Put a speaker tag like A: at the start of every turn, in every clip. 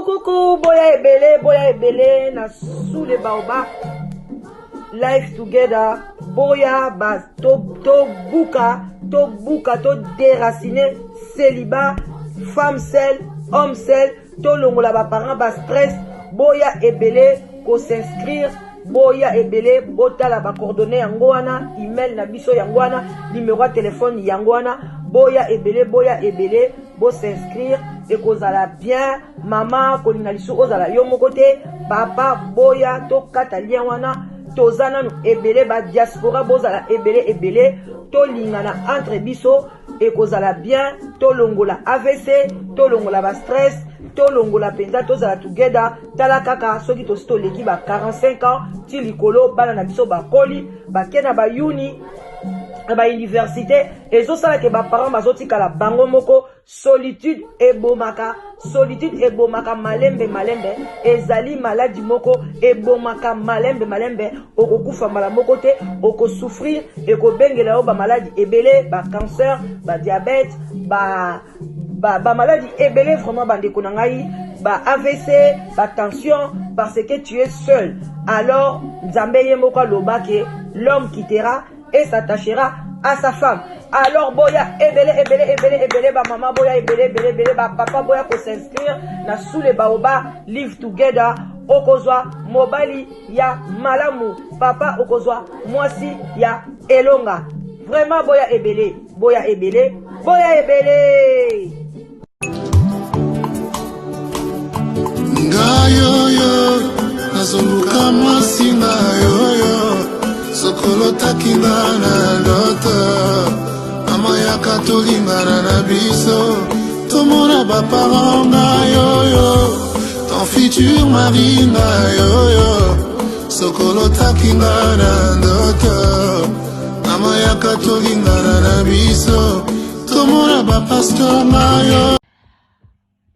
A: Coucou, boya ebele, na sous les baobab, life together, boya bas, to buka, to déraciner, célibat, femme seule, homme seul, to longola ba parents bas stress, boya ebele, ko s'inscrire, boya ebele, botala ba coordonnées yangoana, email na biso yangoana, numéro de téléphone yangoana, boya ebele, bo s'inscrire, et kozala bien, maman, kolinga lisu ozala yo moko te, papa, boya, to kata lien wana, tozana nu ebele, ba diaspora, bozala ebele, to lingana entre biso, et kozala bien, to longola AVC, to longola ba stress, to longola penza, tozala together, tala kaka, soki to sto leki ba 45 ans, ti likolo, bana na biso ba koli, ba kena ba uni, ba université, et zo sala ke ba parents bazoti kala bango moko, solitude ebomaka malembe, ezali maladie moko, ebomaka malembe, okokufa mbala moko te, okosouffrir, ekobengela yo ba maladie ebele, ba cancer, ba diabète, ba maladie ebele, vraiment bandeko na ngai, ba AVC, ba tension, parce que tu es seul. Alors, Nzambe ye moko aloba ke l'homme quittera et s'attachera à sa femme. Alors boya ebele, ba maman boya ebele, ba papa boya ko s'inscrire na sous les baobab, live together, okozwa mobali ya malamu, papa okozwa mwasi ya elonga. Vraiment boya ebele.
B: Ngayoyo, nazunguka mwasi ngayoyo, sokolo takinga na ndoto, mama yaka tolingana na biso, tomona baparent ngayoyo, ton futur mari ngayoyo, sokolo takinga na ndoto, mama yaka tolingana na biso, tomona bapasteur ngayoyo.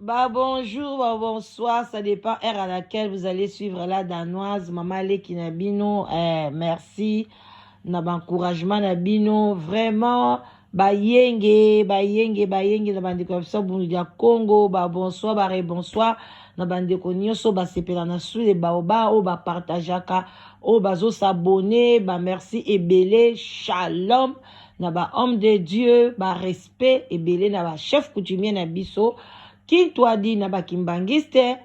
A: Bah bonjour, bah bonsoir, ça dépend heure à laquelle vous allez suivre la danoise, Maman Leki Nabino, merci, na encouragement Nabino, vraiment, bah yenge, na bandeko ya Congo, bah bonsoir, bonsoir, na bandeko nyoso, bah sepela na sous les baobab, bah partageaka, bah zo s'abonner, bah merci ebele, shalom, na ba homme de Dieu, bah respect ebele, na ba chef coutumier na biso, Kintoa di na ba kimbangiste,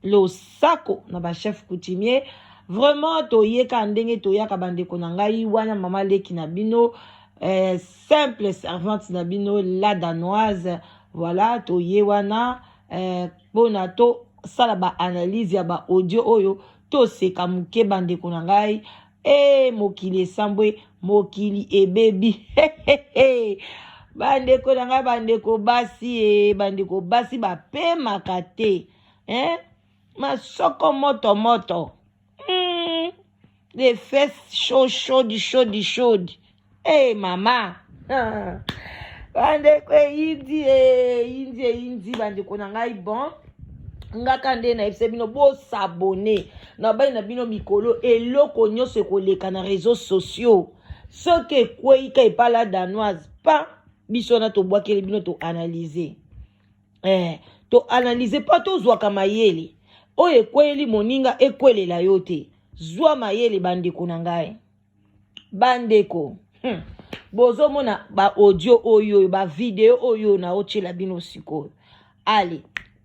A: lo sako na ba chef coutumier, vraiment toyeka ndenge toyaka bandeko na ngai wana Maman Leki Nabino, simple servante Nabino, la danoise, voilà, toye wana, bona to sala ba analyse ya ba audio oyo, to seka muke bandeko na ngai, mokili esambwe, mokili ebebi, bandeko na ngai, bandeko basi bape makate, masoko moto, les fesses chaudes, mama, bandeko indi, bandeko na ngai, bon, ngaka nde na efse bino bo s'abonner na bai na bino mikolo eloko nyonso koleka na réseaux sociaux, soki kwei ka epala danoise pa biso na to bwakeli bino to analyser, to analyser pa to zwaka mayele oyo ekweli moninga ekwelela yo te, zwa mayele bandeko na ngai, bandeko bozo mona ba audio oyo, ba video oyo na ochela bino sikoyo, ale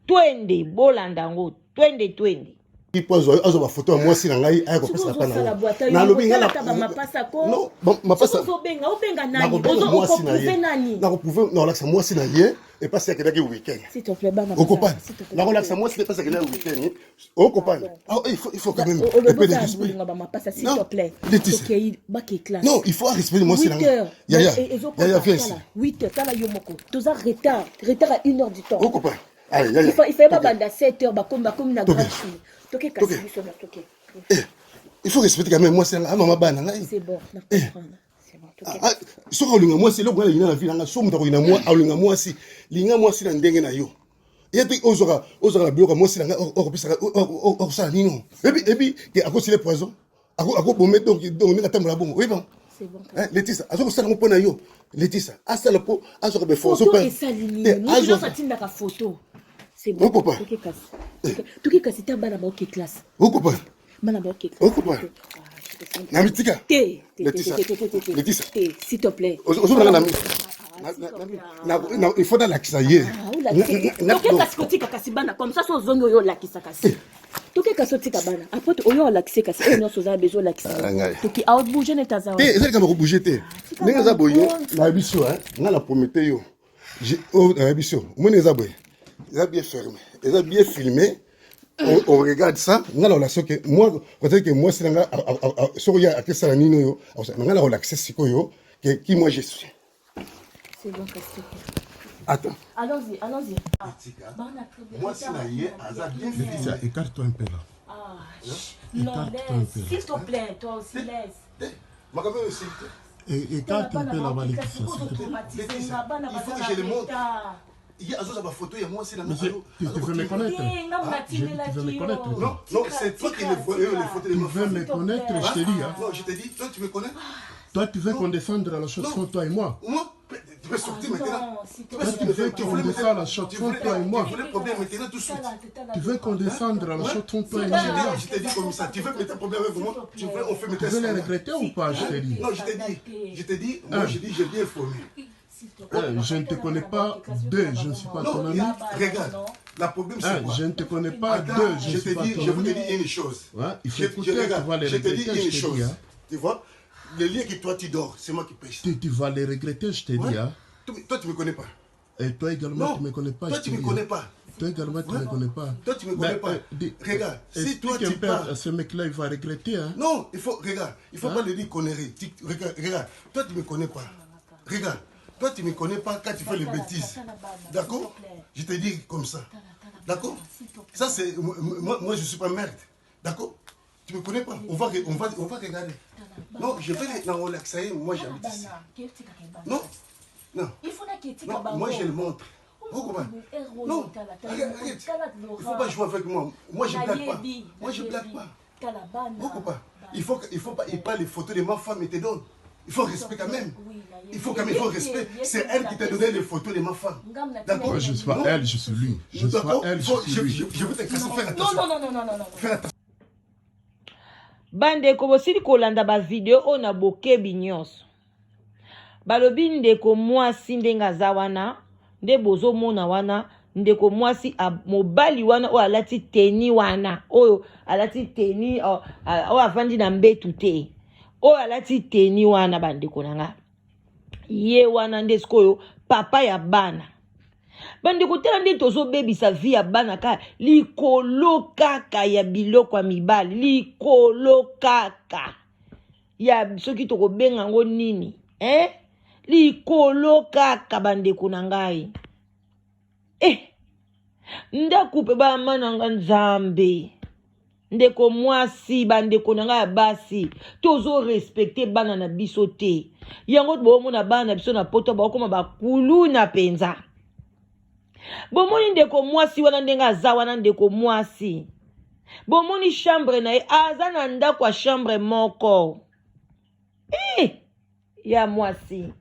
A: twende bolandango, twende
B: Ipozo azo ba photo moi si na ngai ay ko pesa pa na lobi ngala
A: ba mapasa ko
B: non mapasa
A: ozo benga nani ozo prouver nani
B: na ko prouver non la moi si na ye et pas c'est que le week-end
A: s'il te plaît ba
B: au copain na relaxa moi si pas c'est que le week-end au copain il faut quand même un peu de respect
A: ba mapasa s'il te plaît
B: OK
A: ba ke classe
B: non il faut respecter moi si na ngai ya viens ici
A: 8h tala yo moko toza retard à 1h du temps
B: au copain allez
A: il faut pas banda 7h ba comme na gratuit.
B: Il faut respecter quand même moi c'est là maman bana
A: c'est bon, c'est bon,
B: soka olinga mwasi eloko wana lina na vie nanga so moto akoyina olinga mwasi linga mwasi na ndenge na yo ye te ozwaka na biloko mwasi nanga okopesaka okosala nino ebi akosile poison akobome donc ndenge atambola bongo oyebi bango Laetitia azokosala ngo mpo na yo Laetitia asala mpo azwaka beforce
C: atindaka photo toki kasi ta bana baoke classe
B: okopa
C: bana baoke
B: okopa na mitika Laetitia
C: s'il te plaît
B: ozobanga na il faut dalakisa ye
C: toke kasi kotika kasi bana comme ça so ozongi oyo olakisa kasi toke kasi otika bana après oyo olakise kasi oyo nyonso oza bezo olakisa toki aobouge neti aza
B: te ezalika bakobouge te ndenge eza boye nayebi so nga na promete yo nayebi so omoni eza boye eza bien fermé eza bien filmé on regarde ça nga na relation ke moi peut-être que moi c'est nga soko ya akesala nino yo nga na relaxer sikoyo qui moi je suis.
C: C'est bon, Castor.
B: Attends.
C: Allons-y.
B: Moi, c'est la hier, bien fait.
D: Écarte-toi un peu là.
C: Non, laisse. S'il te plaît, toi aussi, laisse.
D: Écarte un peu là-bas,
B: il faut que je le montre. Il y a des photos, il y a moi, c'est la même chose.
D: Tu veux me connaître? Tu veux me connaître?
B: Non, c'est toi qui les photos de ma
D: Tu veux me connaître, je te dis.
B: Non, je te dis, toi, tu me connais?
D: Toi, tu veux qu'on descende à la chanson, toi et moi?
B: Moi? Tu veux sortir maintenant?
D: Toi, tu veux qu'on descende à la chanson, toi et moi?
B: Tu veux problème maintenant tout de suite?
D: Tu veux qu'on descende à la chanson, toi et moi?
B: Je t'ai dit comme ça. Tu veux mettre un problème avec moi? Tu veux, on fait mettre un
D: Tu veux les regretter ou pas, je t'ai dit?
B: Non, je t'ai dit, moi, j'ai dit, j'ai bien formé.
D: Je ne te connais pas. Deux, je ne suis pas ton ami.
B: Regarde, le problème c'est quoi?
D: Je ne te connais pas. Deux, je ne suis pas ton ami.
B: Je vous dis une chose.
D: Il faut écouter, tu vas les
B: regretter. Je te dis une
D: je
B: chose.
D: te dis.
B: Tu vois, le lien que toi tu dors, c'est moi qui pêche.
D: Tu vas les regretter, je te dis.
B: Toi, tu me connais pas.
D: Et toi également, tu me connais pas.
B: Toi, tu me connais pas.
D: Toi également, tu me connais pas.
B: Toi, tu me connais pas. Regarde, si toi tu parles...
D: Ce mec-là, il va regretter.
B: Non, il faut, regarde, il faut pas le dire conneries. Regarde, toi, tu me connais pas. Regarde. Toi, tu ne me connais pas quand tu fais les bêtises. D'accord? Je te dis comme ça. D'accord? Ça, c'est... Moi, je ne suis pas merde. D'accord? Tu ne me connais pas. On va regarder. Non, je vais les relaxer. Moi, j'habite ici. Non. Moi, je le montre. Non, arrête. Il ne faut pas jouer avec moi. Moi, je ne blague pas. Il faut pas... Il parle les photos de ma femme et te donne. Il faut respect quand même. Il faut respect. C'est elle qui t'a donné les photos de ma femme. D'accord?
D: Moi, je ne suis pas elle, je suis lui. Je ne suis pas elle, je suis lui.
B: Je veux te casser. Faire attention.
C: Non.
B: Faire attention.
A: Bandeko bosili kolanda ba video ona bokebi nyonso. Balobi ndeko mwasi ndenga za wana, nde bozo mona wana, ndeko mwasi mobali wana o alati teni wana, oyo alati teni o avandi na mbetu te. O alati teni wana bandeko nanga. Ye wana nde skoyo papa ya bana. Bandeko tela nde tozo bebisa vie ya bana ka likolo kaka ya biloko ya mibali, likolo kaka ya soki toko benga ngo nini likolo kaka bandeko na ngai ndaku pe ba mananga nzambe ndeko mwasi bandeko na ngai basi tozo respecter bana na biso te yango bomona bana biso na poto ba koma bakulu na penza. Bomoni ndeko mwasi wana ndenga aza wana ndeko mwasi. Bomoni chambre na ye aza na ndako ya chambre moko. Ya mwasi.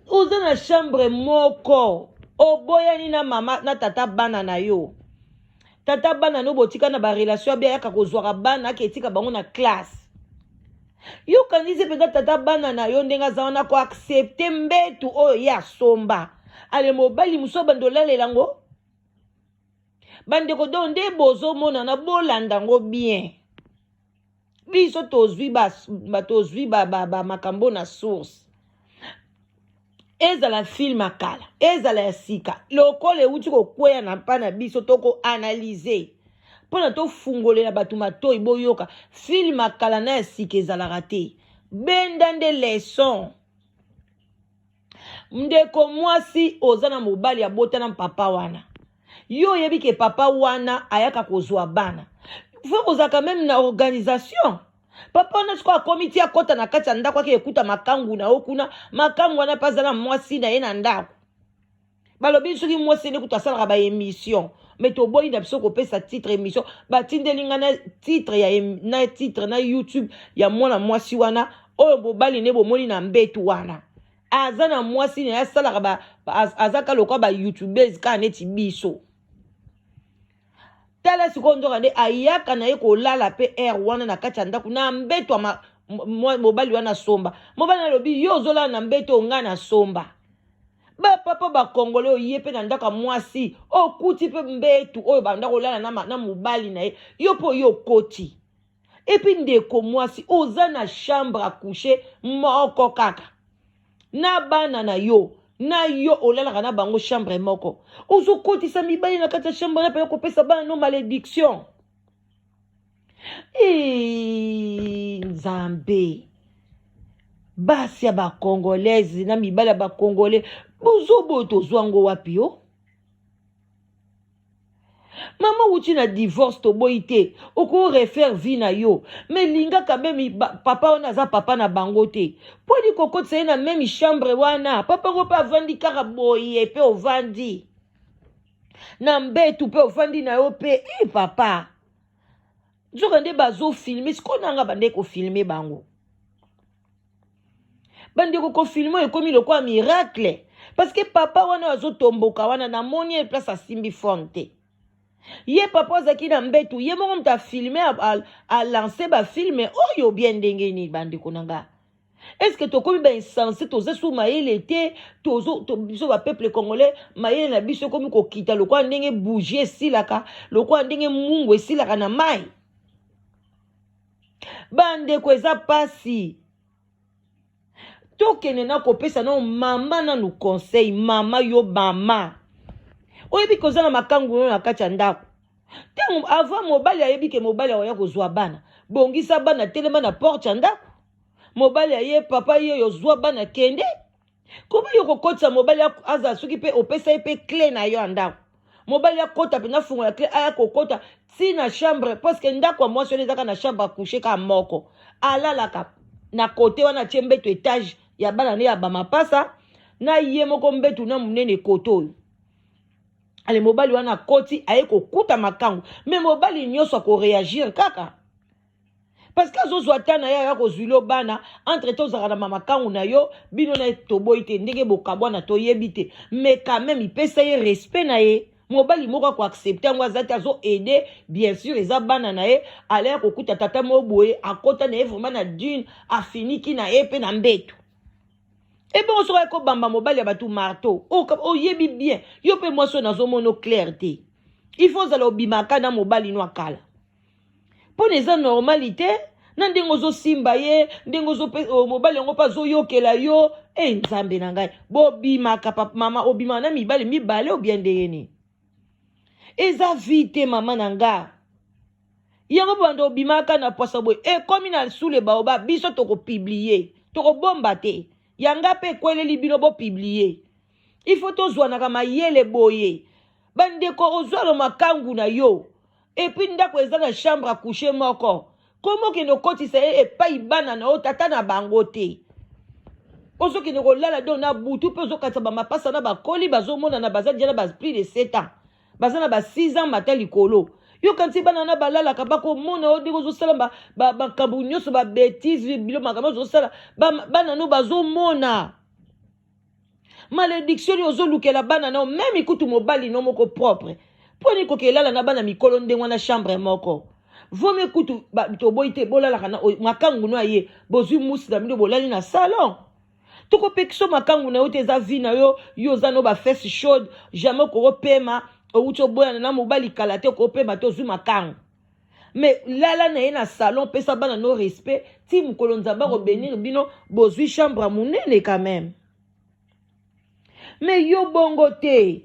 A: Oza na chambre moko. Oboyani na mama na tata bana na yo. Tata bana no botika na ba relation bia yaka kozwaka bana ketika bango na classe. Yo kandize peka tata bana na yo ndenga aza wana ko accepter mbetu oyo ya somba. Ale mobali muso bandolale lango bandeko do nde bozo mona na bolanda ngo bien biso tozwi ba makambo na source ezala film akala ezala ya sika lokole uti ko kwea na pana biso toko analyser pona to fungolela batu matoi boyoka film akala na ya sika ezala raté benda nde leçon. Ndeko mwasi ozana mobali ya bota na papa wana. Yo yebi ke papa wana ayaka kozwa bana. Faut kozaka même na organisation. papa wana siko akomi ti akota na kati ya ndako ake ekuta makangu na yo kuna makangu wana mpe aza na mwasi na ye na ndako balobi soki mwasi ene kuta asalaka baémission me toboyi na biso kopesa titre émission batindeli nga na titre na YouTube ya mwana mwasi wana oyo bobali ne bomoni na mbetu wana aza na mwasi na ye asalaka azaka lokwa bayoutubers kaka neti biso tala sikoyo nzoka nde ayaka na ye kolala mpe aire wana na kati ya ndako na mbeto mobali wana somba mobali alobi yo ozolala na mbeto onga na somba bapapa bakongole oyo ye mpe na ndako mwasi okuti mpe mbetu oyo banda kolala na mobali na ye yo mpo yo okoti epi ndeko mwasi oza na chambre à coucher moko kaka na bana na yo olalaka na bango chambre moko ozokotisa mibali na kati ya chambre na mpe kopesa bana no malédiction nzambe basi ya bakongolaise na mibali ya bakongolais bozoboyo tozwango wapi yo mama wuti na divorce toboyi te oko refaire vie na yo me lingaka meme papa wana aza papa na bango te mpo di kokotisa ye na meme chambre wana papa ngo mpe avandi kaka boye mpe ovandi na mbetu mpe ovandi na yo mpe papa nzoka nde bazofilme sikoyo nanga bande kofilme bango bandeko kofilme ekomi lokwa miracle parce que papa wana azotomboka wana namoni ye place asimbi fone te ye papa azaki na mbetu ye moko moto afilme alance bafilme oyo bien ndenge nini bandeko na nga est-ce que tokomi bainsense toza su mayele te biso bapeuple congolais mayele na biso ekomi kokita lokwa ndenge bougie esilaka lokwa ndenge mungu esilaka na mai bandeko eza pasi tokende na kopesa no mama nanu conseil mama yo mama oyebi kozala makangu na kati ya ndako ntango avant mobali ayebi ke mobali aoya kozwa bana bongisa bana telema na porte ya ndako mobali aye papa ye yozwa bana kende komi yo kokotisa mobali aza soki mpe opesa ye mpe cle na yo ya ndako mobali akota mpenza fungola cle aya kokota ti na chambre parceke ndako ya mwasi wana ezaka na chambre akouche ka moko alalaka na kote wana tie mbeto etage ya bana ne ya bamapasa na ye moko mbetu na monene kote oyo ale mobali wana koti aye kokuta makangu me mobali nyonso akoreagir kaka parce que azozwa ta na ye aya kozwilo bana entre te ozalaka na mamakangu na yo bino na ye toboyi te ndenge bokabwana toyebi te mais quand même ipesa ye respect na ye mobali moko akoaccepte yango aza te azoaide bien sûr eza bana na ye alaya kokuta tata mo boye akota na ye vraiment na dune afiniki na ye mpe na mbeto ebongo soki ekobamba mobali ya bato marteau oyebi bien yo mpe mwasi oyo nazomona clair te il faut ozala obimaka na mobali no akala mpo na eza normalité na ndenge ozosimba ye ndenge mobali yango mpe azoyokela yo nzambe na ngai bobimaka papa mama obimaka na mibali mibale obia ndenge nini eza vite mama na nga yango banda obimaka na posa boye ekomi na sule baoba biso tokopiblie tokobomba te yanga mpe ekweleli bino bopiblie ifo tozwanaka mayele boye bandeko ozwalo makangu na yo epuis ndako eza na chambre akouche moko komokende okotisa ye epai bana na yo tata na bango te ozokende kolala do na butu mpe ozokatisa bamapasa na bakoli bazomonana baza dia na plus de 7 ans baza na 6 ans mata likolo yo kanti bana na balalaka bakomona yo ndenge ozosala bakambo nyonso babétise bilo makambo ozosala bana no bazomona malédiction oyo ozolukela bana na yo meme ikutu mobali no moko propre mpo ni kokelala na bana mikolo ndenge wana chambre moko vome kutu toboyi te bolalaka na makangu no aye bozwi musi na bino bolali na salon tokopekisa makangu na yo te eza vi na yo yo oza no bafese chaude jamais okopema outi oboyana na mobali kala te okopema te ozwi makangu mais lala na ye na salon pesa bana no respect ti mokolo nzambe akobenir bino bozwi chambre ya monene quand même mais yo bongo te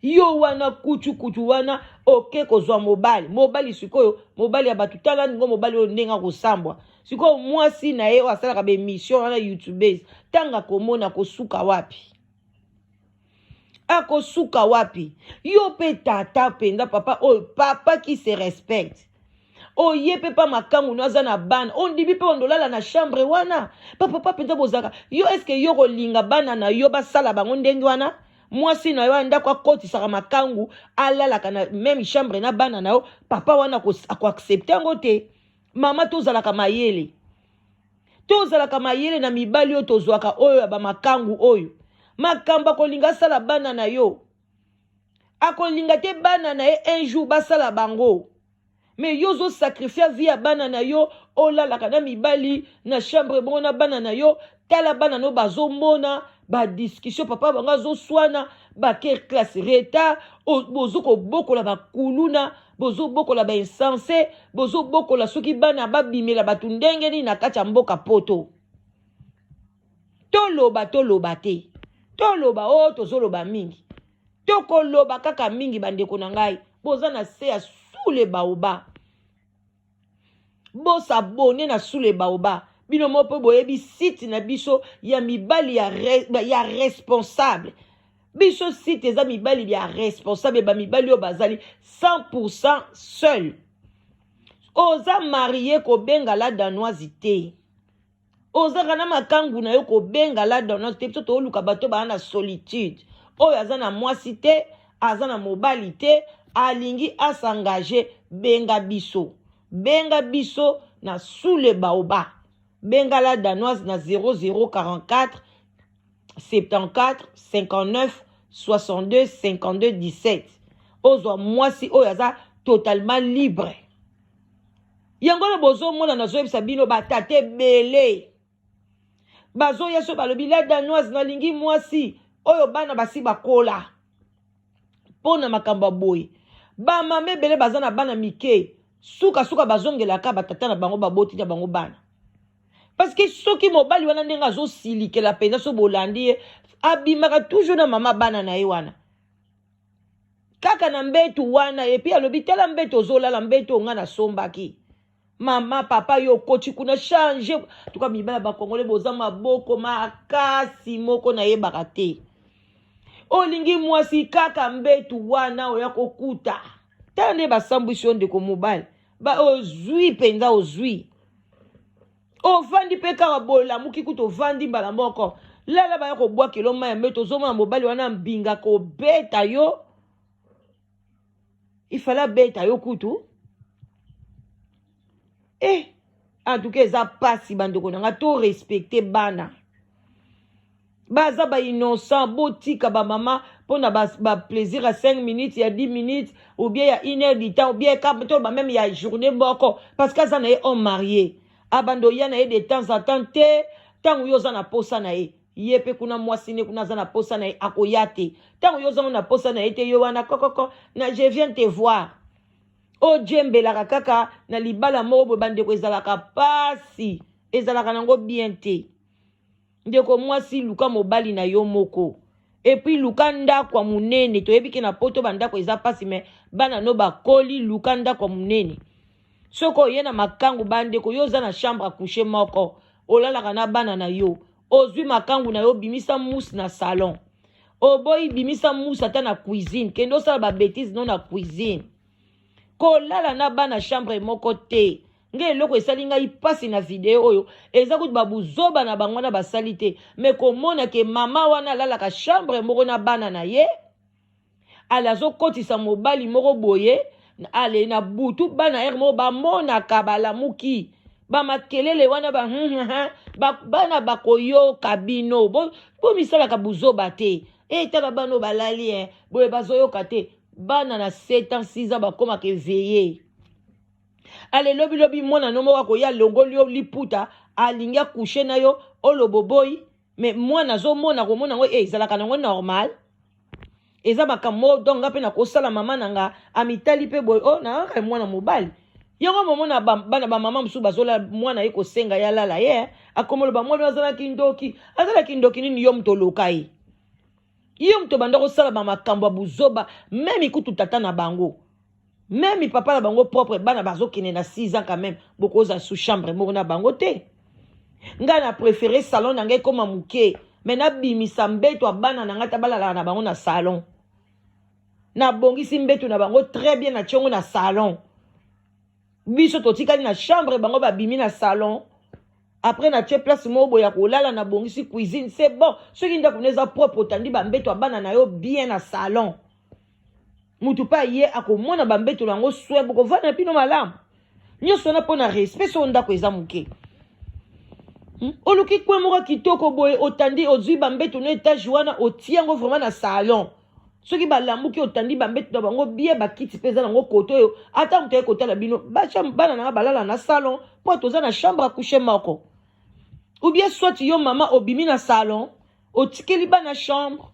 A: yo wana kutu wana oke kozwa mobali sikoyo mobali ya bato tala ngo mobali oyo ndenge akosambwa sikoyo mwasi na ye oyo asalaka bemission wana youtubers tanga komona kosuka wapi yo mpe tata mpenza papa oyo papa qui se respecte oye pe pa makangu no aza na bana ondibi pe ondolala na chambre wana papa penza bozaka yo est-ce que yo kolinga bana na yo basala bango ndenge wana mwasi na yo andako akotisaka makangu alalaka na même chambre na bana na yo papa wana akoaccepte yango te mama tozalaka mayele na mibali oyo tozwaka oyo ya bamakangu oyo makambo akolinga asala bana na yo akolinga te bana na ye un jour basala bango mais yo zo sacrifier vie ya bana na yo olalaka na mibali na chambre bongo na bana na yo tala bana no bazomona badiscussion papa bango azoswana baker classe retard bozokobokola bakuluna bozobokola bainsensé bozobokola soki bana babimela bato ndenge nini na kati ya mboka poto toloba te toloba o tozoloba mingi tokoloba kaka mingi bandeko na ngai boza na se ya sule baoba bosabone na sule baoba bino mopo boyebi site na biso ya mibali ya responsable biso site eza mibali ya responsable ba mibali yo bazali 100% seul oza marié kobenga la danoise te oza kana makangu na yo kobenga la danoise te biso toluka bato ba na solitude oyo aza na mwasi te aza na mobali te alingi asengage benga biso na sule baoba benga la danoise na 0044 74 59 62 52 17 ozwa mwasi oyo aza totalement libre yango na bozomona nazoyebisa bino batate ebele bazoya so balobi la danoise nalingi mwasi oyo bana basi bakola mpona makambo boye bamama ebele baza na bana mike suka bazongelaka batata na bango baboti na bango bana parce que soki mobali wana ndenge azosilikela mpenza so bolandi ye abimaka toujours na mama bana na ye wana kaka na mbetu wana epi alobi tala mbetu ozolala mbetu onga nasombaki mama papa yo koti kuna change tuka mibala bakongole boza maboko makasi moko na yebaka te olingi mwasi kaka mbetu wana oya kokuta tala nde basambwisi yo ndeko mobali ozwi mpenza ozwi ovandi mpe kaka bolamuki kuta ovandi mbala moko lala baya kobwakela ma ya mbetu ozomona mobali wana mbinga kobeta yo ifala beta yo kutu en tout cas eza pasi bandeko nanga to respecte bana baza ba innocent botika ba mama pona ba plaisir à 5 minutes ya 10 minutes ou bien ya 1 heure du temps ou bien to ba même ya journée boko parce que ça na homme marié abando ya na de temps en temps te tangu yo za na posa na ye pe kuna mwasi ne kuna za na posa na akoyate tangu yo za na posa na te yo wana kokoko na je viens te voir o djembelaka kaka na libala moko bandeko ezalaka pasi ezalaka nango bien te ndeko mwasi luka mobali na yo moko et puis luka ndako ya munene toyebi ke na poto bandako eza pasi me bana no bakoli luka ndako ya munene soko ye na makangu bandeko yo za na chambre à coucher moko olalaka na bana na yo ozwi makangu na yo bimisa mousse na salon oboyi bimisa mousse ata na cuisine kendo sala ba bêtise non na cuisine kolala na bana chambre moko te nge eloko esali ngai pasi na video oyo eza kuti babuzoba na bango na basali te me komona ke mama wana alalaka chambre moko na bana na ye ale azokotisa mobali moko boye ale na butu bana ere moko bamonaka balamuki bamakelele wana bana bakoyoka bino bomisalaka buzoba te tala bano balali boye bazoyoka te bana na 7 ans 6 ans bakomaka éveillé ale lobi mwana no moko akoya longoli yo liputa alingi akushe na yo oloboboyi mais mwana azomona komona ngo ezalaka nango normal eza makambo donc nga mpe nakosala mama nanga amitali mpe boye nayaka mwana mobali yango momona bana bamama mosusu bazola mwana ye kosenga ya lala ye akomoloba mwana azalaki ndoki nini yo moto oloka ye yo moto banda kosala bamakambo ya buzoba meme ikutu tata na bango même papa na bango propre bana bazokene na 6 ans quand même bokoza sous chambre moko na bango te nga na préféré salon na ngai koma muke mais na bimisa mbeto ya bana na ngata balala na bango na salon na bongisi mbeto na bango très bien na tiongo na salon biso totikali na chambre bango babimi na salon après na tie place mo boya kolala na bongisi cuisine c'est bon soki ndako neza propre otandi bambeto abana na yo bien na salon mutu pa ye akomona bambeto nango swe bokovanda na pino malamu nyonso na mpona respect so ndako eza moke oluki kwe moko kitoko boye otandi ozwi bambeto na etage wana otie yango vraiment na salon soki balambuki otandi bambeto na bango bien bakiti mpe eza nango koto oyo ata moto ye kotala bino bana nanga balala na salon mpo toza na chambre akouche moko ou bien soit yo mama obimi na salon otikeli bana chambre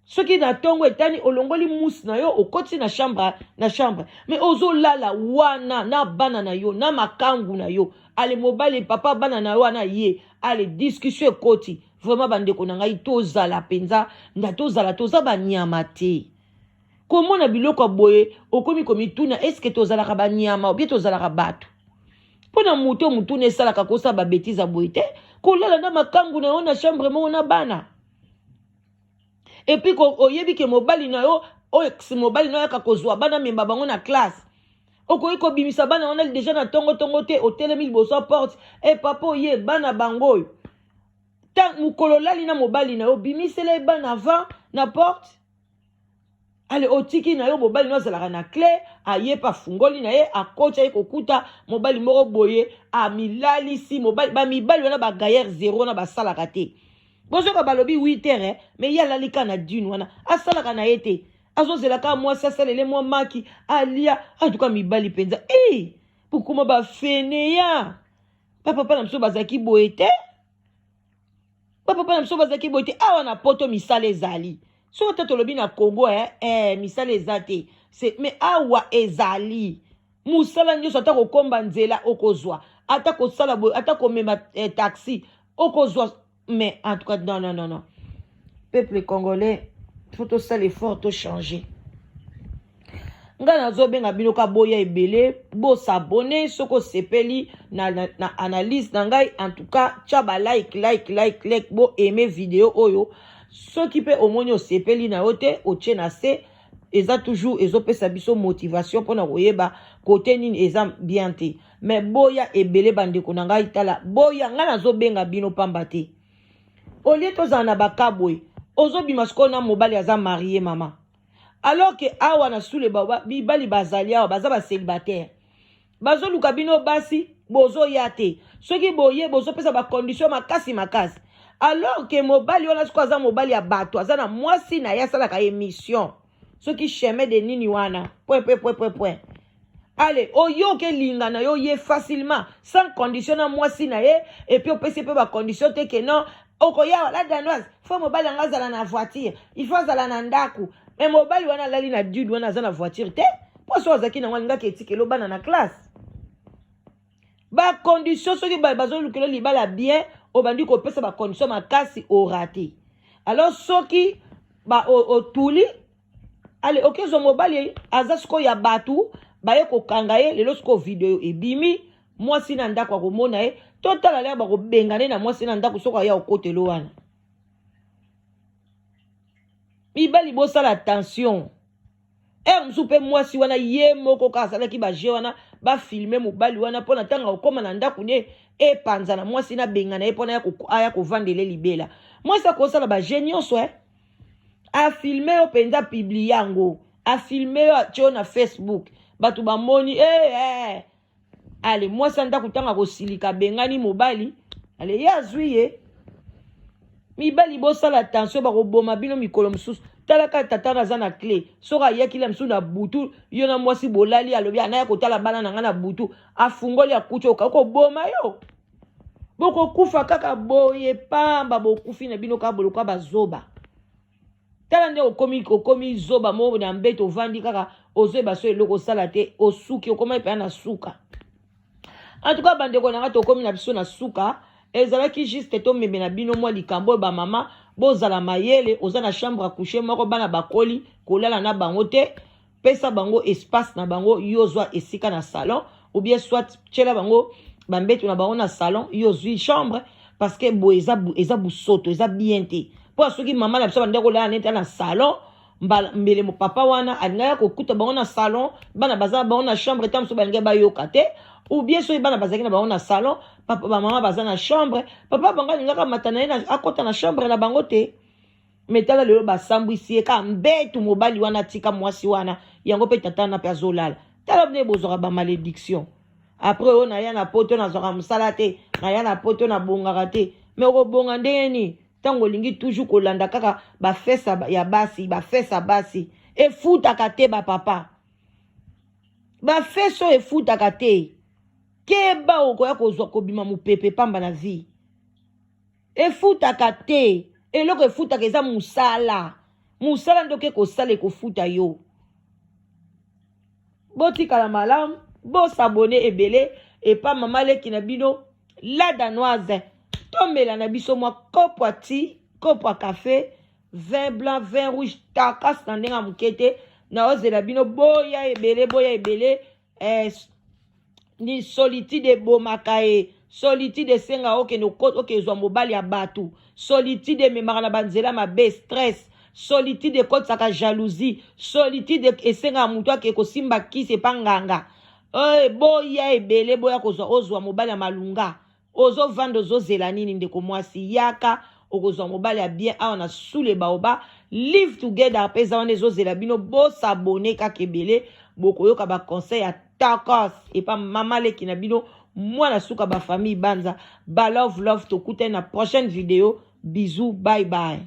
A: soki na tongo etani olongoli mousse na yo okoti na chambre mais ozolala wana na bana na yo na makangu na yo ale mobali papa bana na yo wana ye ale discussion ekoti vraiment bandeko na ngai tozala penza nda toza banyama te komona biloko boye okomi komituna eske tozalaka banyama ou bien tozalaka bato pona mutu nesalaka kosa ba bêtise boye te kolala na makangu na yo na chambre mo na bana et puis oyebi ke mobali na yo ex mobali na yo kakozwa bana memba bango na classe okoyi kobimisa bana wana déjà na tongo te otelemi liboso porte e papa oye bana bango tant mukolo lali na mobali na yo bimisele bana avant na porte ale otiki na yo mobali no azalaka na clé aye pa fungoli na ye akocha ye kokuta mobali moko boye amilalisi mobali bamibali wana bagayere zéro na basalaka te bozoka balobi 8h mais ye alalika na dune wana asalaka na ye te azozelaka mwasi asalele mwa maki alia atuka mibali mpenza pokuma bafeneya bapapa na biso bazalaki boye te awa na poto misala ezali so ata tolobi na Congo misala eza te mais awa ezali musala nyonso ata kokomba nzela okozwa ata kosala boye ata komema taxi okozwa mais en tout cas non peuple congolais faut tosala effort to changer nga nazobenga bino ka boya ebele bo s'abonner soko sepeli na analyse na ngai en tout cas tia ba like bo aimer vidéo oyo soki pe omoni osepeli na yote otie na se eza toujours ezopesa biso motivation pona koyeba kote nini eza bien te mais boya ebele bandeko na ngai tala boya nga nazobenga bino pamba te olie tozala na bakabwe ozobima sikoyo na mobali aza marié mama alors que awa na sule bibali bazali awa baza bacélibataire bazoluka bino basi bozoya te soki boye bozopesa bacondition makasi alors que mobali wana sikoyo aza mobali ya bato aza na mwasi na ye asalaka émission soki chemin de nini wana point allez oyoke linga na yo ye facilement sans condition na mwasi na ye et puis opesi pe bacondition te ke non okoya la danoise faut mobali anga azala na voiture il faut azala na ndaku mais mobali wana lali na dude wana aza na voiture te po so azaki na wana ngaki etikelo bana na classe ba condition soki bazolukelo libala bien obandi kopesa ba condition makasi orate alors soki ba otuli allez okezo mobali aza siko ya batu baye kokanga ye lelo siko video ebimi mwasi na ndako akomona ye totala lea bakobengane na mwasi na ndako soko ya okotelo wana mibali bosala attention msu pe mwasi wana ye moko ka asalaki baje wana bafilme mobali wana mpo na ntango okoma na ndako ne epanza na mwasi na bengana ye mpo na aya kovandele libela mwasi akosala baje nyonso afilme yo mpenza publie yango afilme yo atio na Facebook bato bamoni ale mwasi andako tanga kosilika bengani mobali ale ye azwi ye mibali bosala attention bakoboma bino mikolo mosusu talaka tata naza na clé soka ayakila mosusu na butu yo na mwasi bolali alobi anaya kotala bana na nga na butu afungoli akuti okakoboma yo bokokufa kaka boye pamba bokufi na bino kaka boloka bazoba tala nde okomi zoba mo na mbeto ovandi kaka ozoyeba so eloko osala te osuki okoma epeya na suka en tout cas bandeko na nga tokomi na biso na suka ezalaki juste tomeme na bino mwa likambo bamama bozala mayele oza na chambre à coucher moko bana bakoli kolala na bango te pesa bango espace na bango yozwa esika na salon ou bien soit tiela bango bambeto na bango na salon yozwi chambre parce que bo eza busoto eza bien te po soki mama na biso bande kolala nete na salon mbele mo papa wana alingaya kokuta bango na salon bana baza bango na chambre tam so balingaya bayoka te ou bien so bana bazaki na bango na salon papa ba mama baza na chambre papa bango alingaka matana ye na akota na chambre na bango te metala lelo basambwisi ka mbetu mobali wana tika mwasi wana yango pe tata na pe azolala tala bne bozora ba malédiction après on a ya na poto na zora musala te na ya na poto na bongaka te mais ko bonga ndeni tango lingi toujours kolanda kaka ba fesa ya basi ba fesa basi e futa kate ba papa ba feso e futa kate keba okoya kozwa kobima mupepe pamba na vie e futa kate eloko efutaka eza musala musala ndoke kosala ekofuta yo botikala malamu bosabone ebele epa mama leki na bino la danoise tomela na biso mwa kopo ti kopo a café vin blanc vin rouge takas na ndenga mukete na ozela bino boya ebele ni solitude bomaka solitude senga okende okezwa mobali ya bato solitude memaka na banzela mabe stress solitude ekotisaka jalousie solitude esenga mutu ake kosimba kisi epanganga boya ebele boya kozwa ozwa mobali ya malunga ozovanda ozozela nini ndeko mwasi yaka okozwa mobali ya bien awa na sule baoba live together apeza wana ezozela bino bosabone kaka ebele bokoyoka baconseil ya takos epa mama leki na bino mwana suka ba famille banza ba love tokutana na prochaine vidéo bisous bye bye.